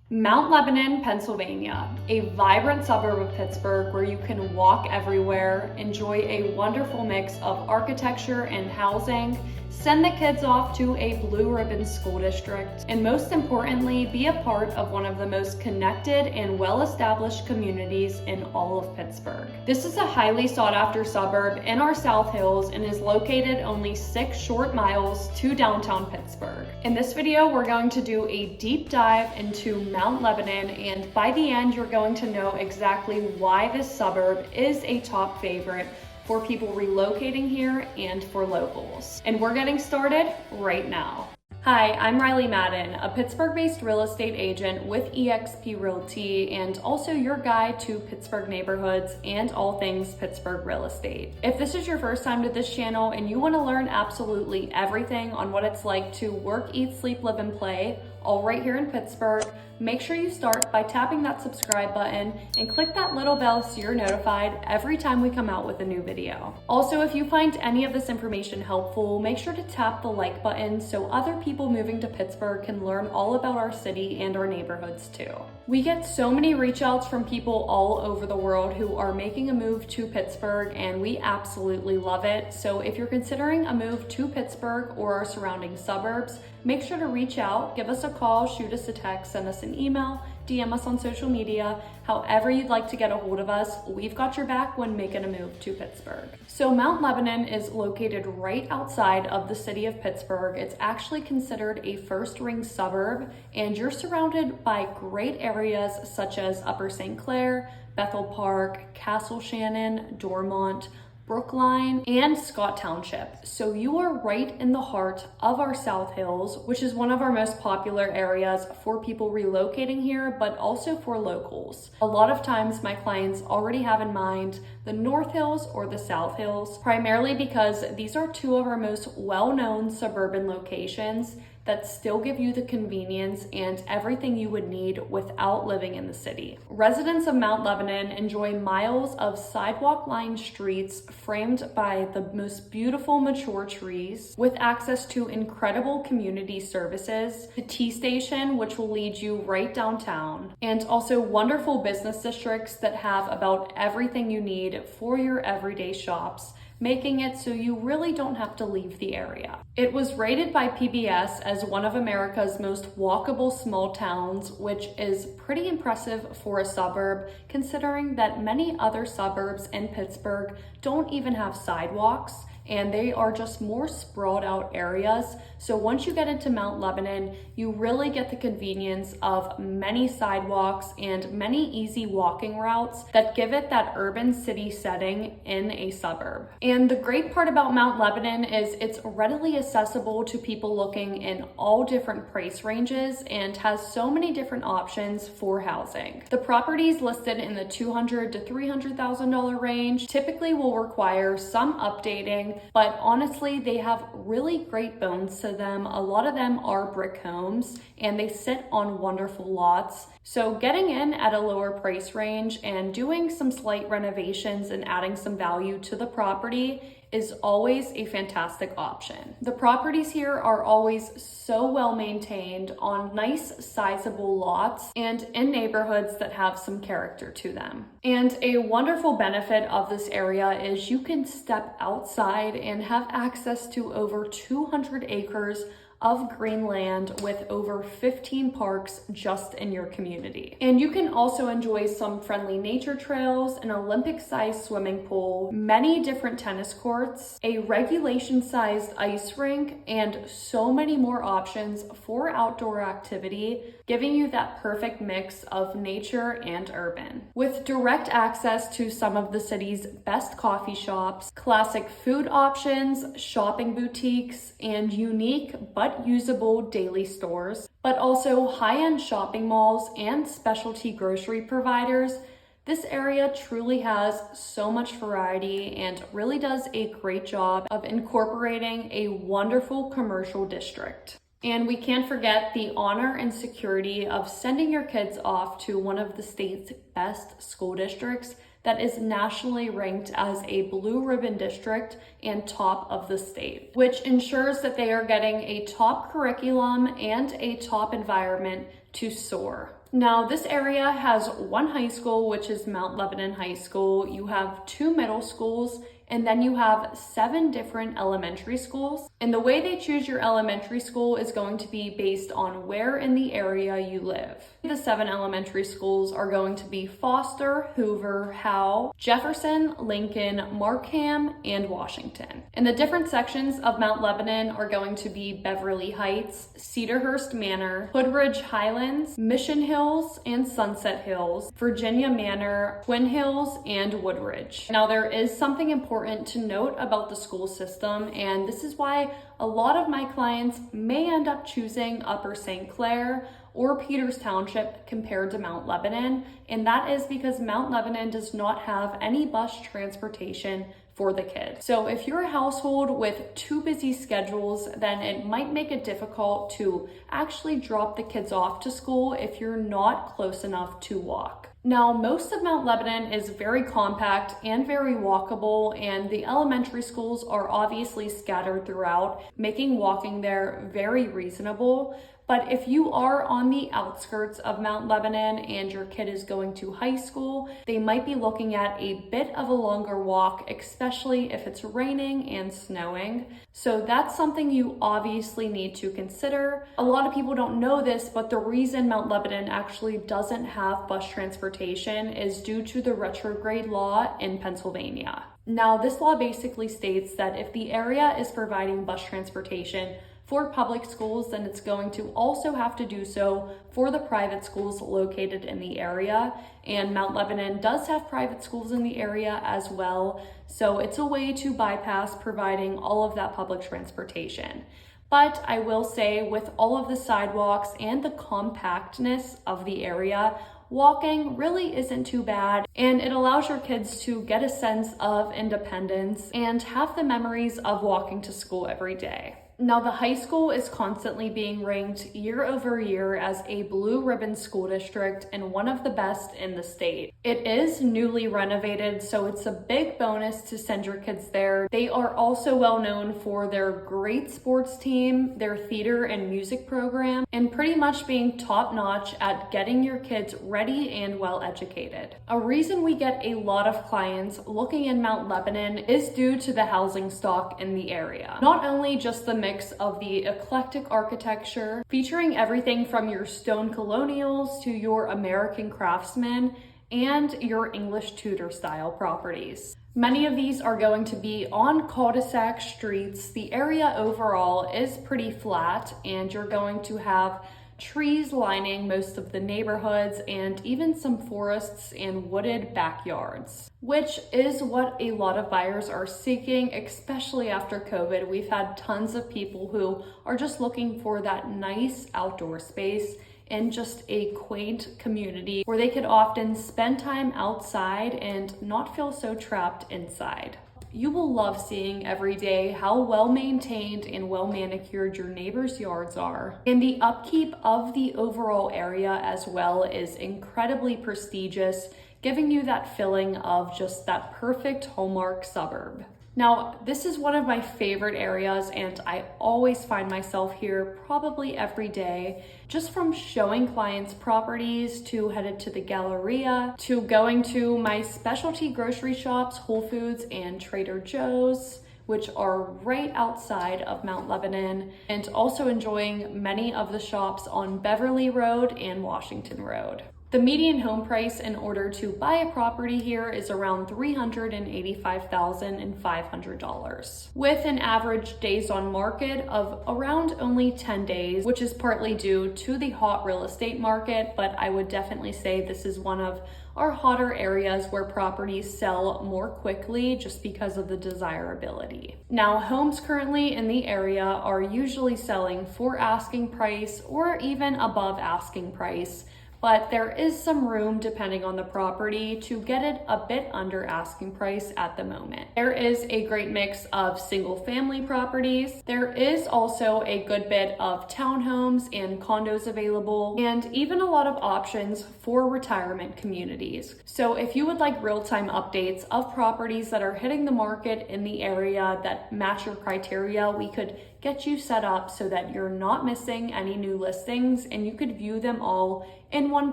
Mount Lebanon, Pennsylvania, a vibrant suburb of Pittsburgh where you can walk everywhere, enjoy a wonderful mix of architecture and housing, send the kids off to a blue ribbon school district, and most importantly, be a part of one of the most connected and well-established communities in all of Pittsburgh. This is a highly sought-after suburb in our South Hills and is located only 6 short miles to downtown Pittsburgh. In this video, we're going to do a deep dive into Mount Lebanon, and by the end, you're going to know exactly why this suburb is a top favorite for people relocating here and for locals. And we're getting started right now. Hi, I'm Riley Madden, a Pittsburgh-based real estate agent with eXp Realty and also your guide to Pittsburgh neighborhoods and all things Pittsburgh real estate. If this is your first time to this channel and you want to learn absolutely everything on what it's like to work, eat, sleep, live, and play, all right here in Pittsburgh, make sure you start by tapping that subscribe button and click that little bell so you're notified every time we come out with a new video. Also, if you find any of this information helpful, make sure to tap the like button so other people moving to Pittsburgh can learn all about our city and our neighborhoods too. We get so many reach outs from people all over the world who are making a move to Pittsburgh, and we absolutely love it. So if you're considering a move to Pittsburgh or our surrounding suburbs, make sure to reach out, give us a call, shoot us a text, send us an email, DM us on social media, however you'd like to get a hold of us. We've got your back when making a move to Pittsburgh. So Mount Lebanon is located right outside of the city of Pittsburgh. It's actually considered a first ring suburb, and you're surrounded by great areas such as Upper St. Clair, Bethel Park, Castle Shannon, Dormont, Brookline, and Scott Township. So you are right in the heart of our South Hills, which is one of our most popular areas for people relocating here, but also for locals. A lot of times my clients already have in mind the North Hills or the South Hills, primarily because these are two of our most well-known suburban locations that still give you the convenience and everything you would need without living in the city. Residents of Mount Lebanon enjoy miles of sidewalk-lined streets framed by the most beautiful mature trees, with access to incredible community services, the T station, which will lead you right downtown, and also wonderful business districts that have about everything you need for your everyday shops, making it so you really don't have to leave the area. It was rated by PBS as one of America's most walkable small towns, which is pretty impressive for a suburb, considering that many other suburbs in Pittsburgh don't even have sidewalks, and they are just more sprawled out areas. So once you get into Mount Lebanon, you really get the convenience of many sidewalks and many easy walking routes that give it that urban city setting in a suburb. And the great part about Mount Lebanon is it's readily accessible to people looking in all different price ranges and has so many different options for housing. The properties listed in the $200,000 to $300,000 range typically will require some updating, but honestly, they have really great bones to them. A lot of them are brick homes and they sit on wonderful lots. So getting in at a lower price range and doing some slight renovations and adding some value to the property is always a fantastic option. The properties here are always so well maintained on nice sizable lots and in neighborhoods that have some character to them. And a wonderful benefit of this area is you can step outside and have access to over 200 acres of green land with over 15 parks just in your community. And you can also enjoy some friendly nature trails, an Olympic-sized swimming pool, many different tennis courts, a regulation-sized ice rink, and so many more options for outdoor activity, giving you that perfect mix of nature and urban. With direct access to some of the city's best coffee shops, classic food options, shopping boutiques, and unique but usable daily stores, but also high-end shopping malls and specialty grocery providers, this area truly has so much variety and really does a great job of incorporating a wonderful commercial district. And we can't forget the honor and security of sending your kids off to one of the state's best school districts that is nationally ranked as a blue ribbon district and top of the state, which ensures that they are getting a top curriculum and a top environment to soar. Now, this area has one high school, which is Mount Lebanon High School. You have 2 middle schools, and then you have 7 different elementary schools. And the way they choose your elementary school is going to be based on where in the area you live. The 7 elementary schools are going to be Foster, Hoover, Howe, Jefferson, Lincoln, Markham, and Washington. And the different sections of Mount Lebanon are going to be Beverly Heights, Cedarhurst Manor, Hoodridge Highlands, Mission Hills, and Sunset Hills, Virginia Manor, Twin Hills, and Woodridge. Now, there is something important to note about the school system, and this is why a lot of my clients may end up choosing Upper St. Clair or Peters Township compared to Mount Lebanon, and that is because Mount Lebanon does not have any bus transportation for the kids. So if you're a household with 2 busy schedules, then it might make it difficult to actually drop the kids off to school if you're not close enough to walk. Now, most of Mount Lebanon is very compact and very walkable, and the elementary schools are obviously scattered throughout, making walking there very reasonable. But if you are on the outskirts of Mount Lebanon and your kid is going to high school, they might be looking at a bit of a longer walk, especially if it's raining and snowing. So that's something you obviously need to consider. A lot of people don't know this, but the reason Mount Lebanon actually doesn't have bus transportation is due to the retrograde law in Pennsylvania. Now, this law basically states that if the area is providing bus transportation for public schools, then it's going to also have to do so for the private schools located in the area. And Mount Lebanon does have private schools in the area as well. So it's a way to bypass providing all of that public transportation. But I will say, with all of the sidewalks and the compactness of the area, walking really isn't too bad, and it allows your kids to get a sense of independence and have the memories of walking to school every day. Now, the high school is constantly being ranked year over year as a blue ribbon school district and one of the best in the state. It is newly renovated, so it's a big bonus to send your kids there. They are also well known for their great sports team, their theater and music program, and pretty much being top notch at getting your kids ready and well educated. A reason we get a lot of clients looking in Mount Lebanon is due to the housing stock in the area. Not only just the mix of the eclectic architecture, featuring everything from your stone colonials to your American craftsmen and your English Tudor style properties. Many of these are going to be on cul-de-sac streets. The area overall is pretty flat, and you're going to have trees lining most of the neighborhoods and even some forests and wooded backyards, which is what a lot of buyers are seeking, especially after COVID. We've had tons of people who are just looking for that nice outdoor space in just a quaint community where they could often spend time outside and not feel so trapped inside. You will love seeing every day how well maintained and well manicured your neighbors' yards are. And the upkeep of the overall area as well is incredibly prestigious, giving you that feeling of just that perfect hallmark suburb. Now, this is one of my favorite areas, and I always find myself here probably every day, just from showing clients properties to headed to the Galleria to going to my specialty grocery shops, Whole Foods and Trader Joe's, which are right outside of Mount Lebanon, and also enjoying many of the shops on Beverly Road and Washington Road. The median home price in order to buy a property here is around $385,500, with an average days on market of around only 10 days, which is partly due to the hot real estate market, but I would definitely say this is one of our hotter areas where properties sell more quickly just because of the desirability. Now, homes currently in the area are usually selling for asking price or even above asking price, but there is some room, depending on the property, to get it a bit under asking price at the moment. There is a great mix of single family properties. There is also a good bit of townhomes and condos available, and even a lot of options for retirement communities. So if you would like real-time updates of properties that are hitting the market in the area that match your criteria, we could get you set up so that you're not missing any new listings and you could view them all in one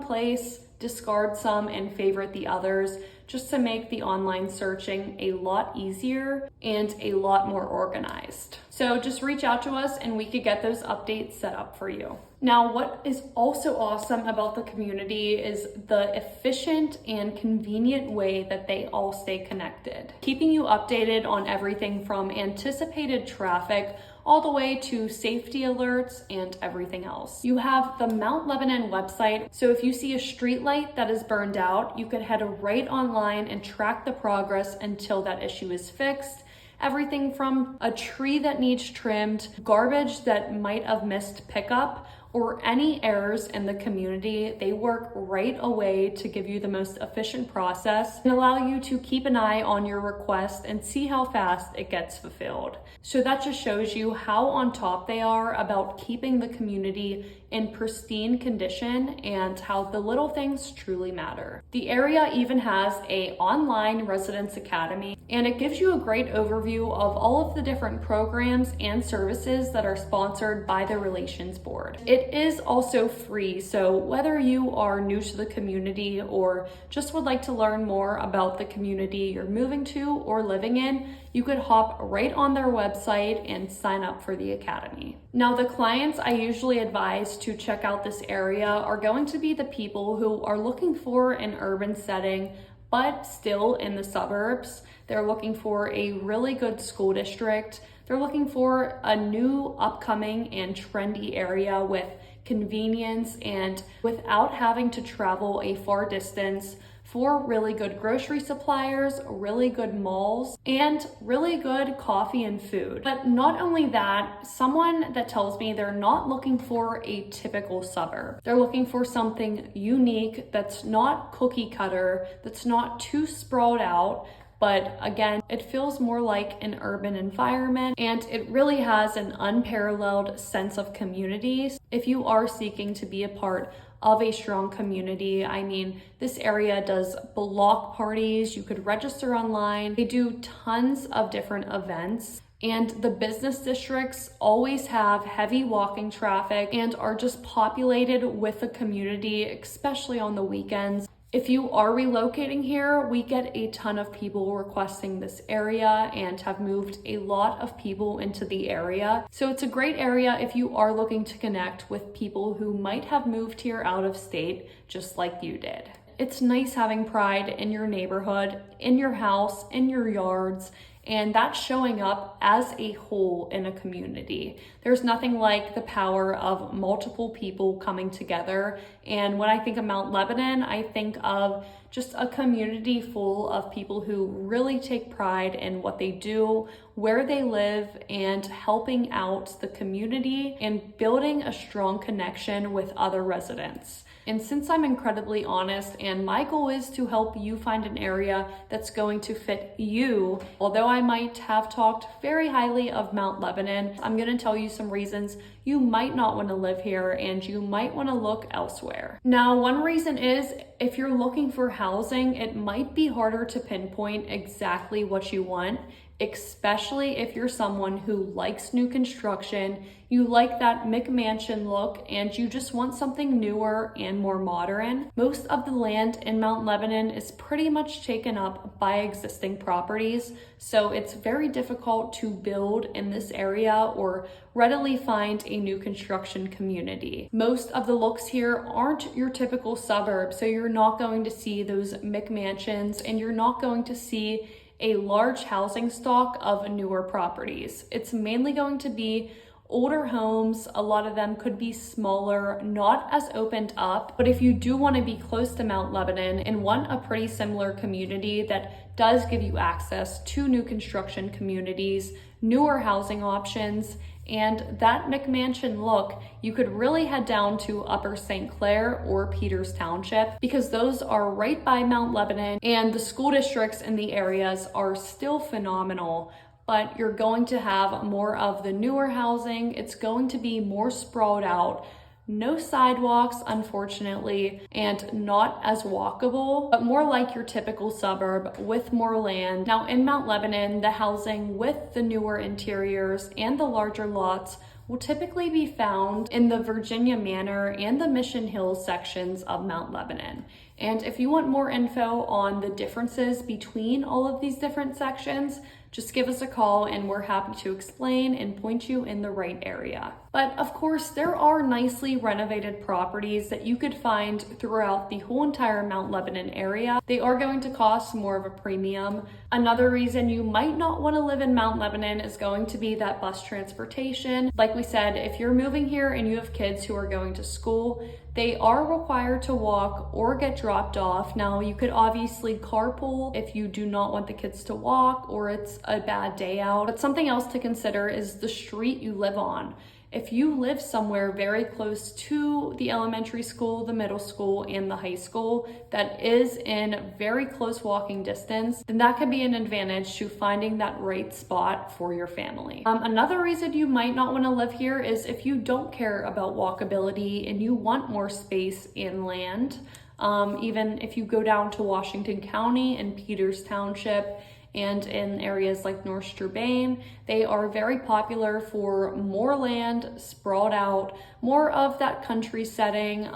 place, discard some and favorite the others, just to make the online searching a lot easier and a lot more organized. So just reach out to us and we could get those updates set up for you. Now, what is also awesome about the community is the efficient and convenient way that they all stay connected, keeping you updated on everything from anticipated traffic all the way to safety alerts and everything else. You have the Mount Lebanon website, so if you see a street light that is burned out, you could head right online and track the progress until that issue is fixed. Everything from a tree that needs trimmed, garbage that might have missed pickup, or any errors in the community, they work right away to give you the most efficient process and allow you to keep an eye on your request and see how fast it gets fulfilled. So that just shows you how on top they are about keeping the community in pristine condition and how the little things truly matter. The area even has an online residence academy, and it gives you a great overview of all of the different programs and services that are sponsored by the Relations Board. It is also free, so whether you are new to the community or just would like to learn more about the community you're moving to or living in, you could hop right on their website and sign up for the academy. Now, the clients I usually advise to check out this area are going to be the people who are looking for an urban setting, but still in the suburbs. They're looking for a really good school district. They're looking for a new, upcoming, and trendy area with convenience and without having to travel a far distance, for really good grocery suppliers, really good malls, and really good coffee and food. But not only that, someone that tells me they're not looking for a typical suburb. They're looking for something unique that's not cookie cutter, that's not too sprawled out, but again, it feels more like an urban environment and it really has an unparalleled sense of community. If you are seeking to be a part of a strong community, I mean, this area does block parties, you could register online, they do tons of different events. And the business districts always have heavy walking traffic and are just populated with the community, especially on the weekends. If you are relocating here, we get a ton of people requesting this area and have moved a lot of people into the area. So it's a great area if you are looking to connect with people who might have moved here out of state, just like you did. It's nice having pride in your neighborhood, in your house, in your yards, and that's showing up as a whole in a community. There's nothing like the power of multiple people coming together. And when I think of Mount Lebanon, I think of just a community full of people who really take pride in what they do, where they live, and helping out the community and building a strong connection with other residents. And since I'm incredibly honest and my goal is to help you find an area that's going to fit you, although I might have talked very highly of Mount Lebanon, I'm going to tell you some reasons you might not want to live here and you might want to look elsewhere. Now, one reason is if you're looking for housing, it might be harder to pinpoint exactly what you want, especially if you're someone who likes new construction, you like that McMansion look, and you just want something newer and more modern. Most of the land in Mount Lebanon is pretty much taken up by existing properties, so it's very difficult to build in this area or readily find a new construction community. Most of the looks here aren't your typical suburb, so you're not going to see those McMansions and you're not going to see a large housing stock of newer properties. It's mainly going to be older homes. A lot of them could be smaller, not as opened up. But if you do want to be close to Mount Lebanon and want a pretty similar community that does give you access to new construction communities, newer housing options, and that McMansion look, you could really head down to Upper St. Clair or Peters Township because those are right by Mount Lebanon and the school districts in the areas are still phenomenal, but you're going to have more of the newer housing. It's going to be more sprawled out, no sidewalks, unfortunately, and not as walkable, but more like your typical suburb with more land. Now in Mount Lebanon, the housing with the newer interiors and the larger lots will typically be found in the Virginia Manor and the Mission Hills sections of Mount Lebanon. And if you want more info on the differences between all of these different sections, just give us a call and we're happy to explain and point you in the right area. But of course, there are nicely renovated properties that you could find throughout the whole entire Mount Lebanon area. They are going to cost more of a premium. Another reason you might not want to live in Mount Lebanon is going to be that bus transportation. Like we said, if you're moving here and you have kids who are going to school, they are required to walk or get dropped off. Now, you could obviously carpool if you do not want the kids to walk or it's a bad day out. But something else to consider is the street you live on. If you live somewhere very close to the elementary school, the middle school, and the high school that is in very close walking distance, then that could be an advantage to finding that right spot for your family. Another reason you might not want to live here is if you don't care about walkability and you want more space and land. Even if you go down to Washington County and Peters Township, and in areas like North Strabane, they are very popular for more land, sprawled out, more of that country setting.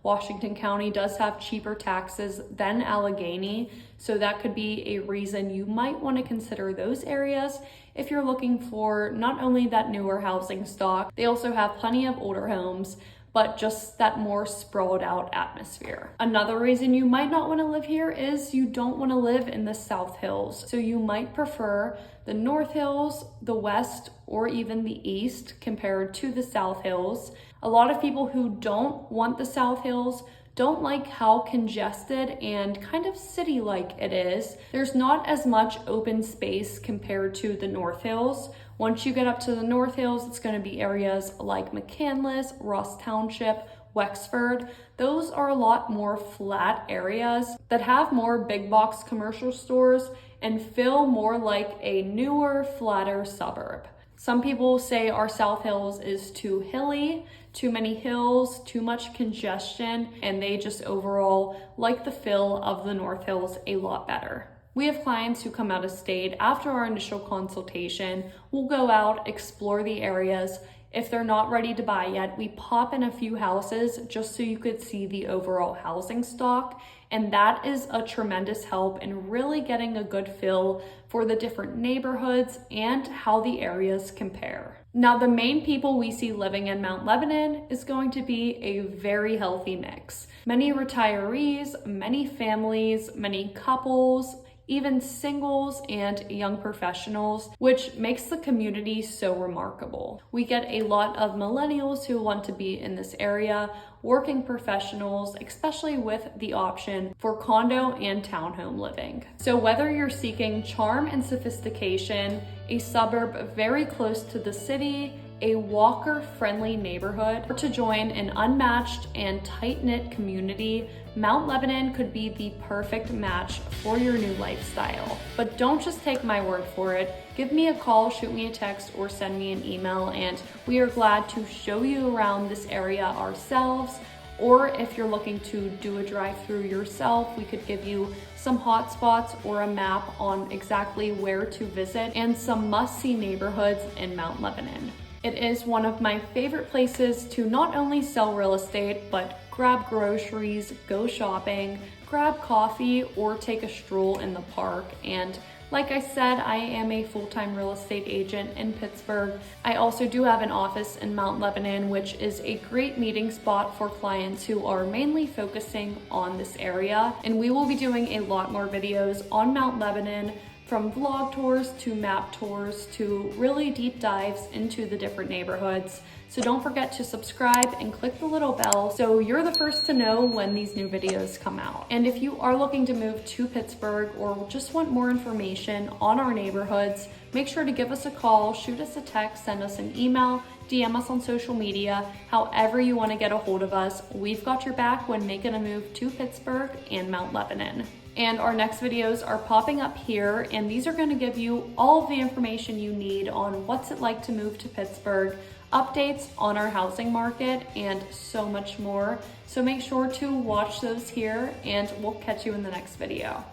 Washington County does have cheaper taxes than Allegheny, so that could be a reason you might want to consider those areas if you're looking for not only that newer housing stock, they also have plenty of older homes, but just that more sprawled out atmosphere. Another reason you might not want to live here is you don't want to live in the South Hills. So you might prefer the North Hills, the West, or even the East compared to the South Hills. A lot of people who don't want the South Hills don't like how congested and kind of city-like it is. There's not as much open space compared to the North Hills. Once you get up to the North Hills, it's going to be areas like McCandless, Ross Township, Wexford. Those are a lot more flat areas that have more big box commercial stores and feel more like a newer, flatter suburb. Some people say our South Hills is too hilly, too many hills, too much congestion, and they just overall like the feel of the North Hills a lot better. We have clients who come out of state after our initial consultation. We'll go out, explore the areas. If they're not ready to buy yet, we pop in a few houses just so you could see the overall housing stock. And that is a tremendous help in really getting a good feel for the different neighborhoods and how the areas compare. Now, the main people we see living in Mount Lebanon is going to be a very healthy mix. Many retirees, many families, many couples, even singles and young professionals, which makes the community so remarkable. We get a lot of millennials who want to be in this area, working professionals, especially with the option for condo and townhome living. So whether you're seeking charm and sophistication, a suburb very close to the city, a walker-friendly neighborhood, or to join an unmatched and tight-knit community, Mount Lebanon could be the perfect match for your new lifestyle. But don't just take my word for it. Give me a call, shoot me a text, or send me an email, and we are glad to show you around this area ourselves. Or if you're looking to do a drive-through yourself, we could give you some hot spots or a map on exactly where to visit and some must-see neighborhoods in Mount Lebanon. It is one of my favorite places to not only sell real estate, but grab groceries, go shopping, grab coffee, or take a stroll in the park. And like I said, I am a full-time real estate agent in Pittsburgh. I also do have an office in Mount Lebanon, which is a great meeting spot for clients who are mainly focusing on this area. And we will be doing a lot more videos on Mount Lebanon, from vlog tours to map tours to really deep dives into the different neighborhoods. So don't forget to subscribe and click the little bell so you're the first to know when these new videos come out. And if you are looking to move to Pittsburgh or just want more information on our neighborhoods, make sure to give us a call, shoot us a text, send us an email, DM us on social media, however you want to get a hold of us. We've got your back when making a move to Pittsburgh and Mount Lebanon. And our next videos are popping up here, and these are going to give you all of the information you need on what's it like to move to Pittsburgh, updates on our housing market, and so much more. So make sure to watch those here, and we'll catch you in the next video.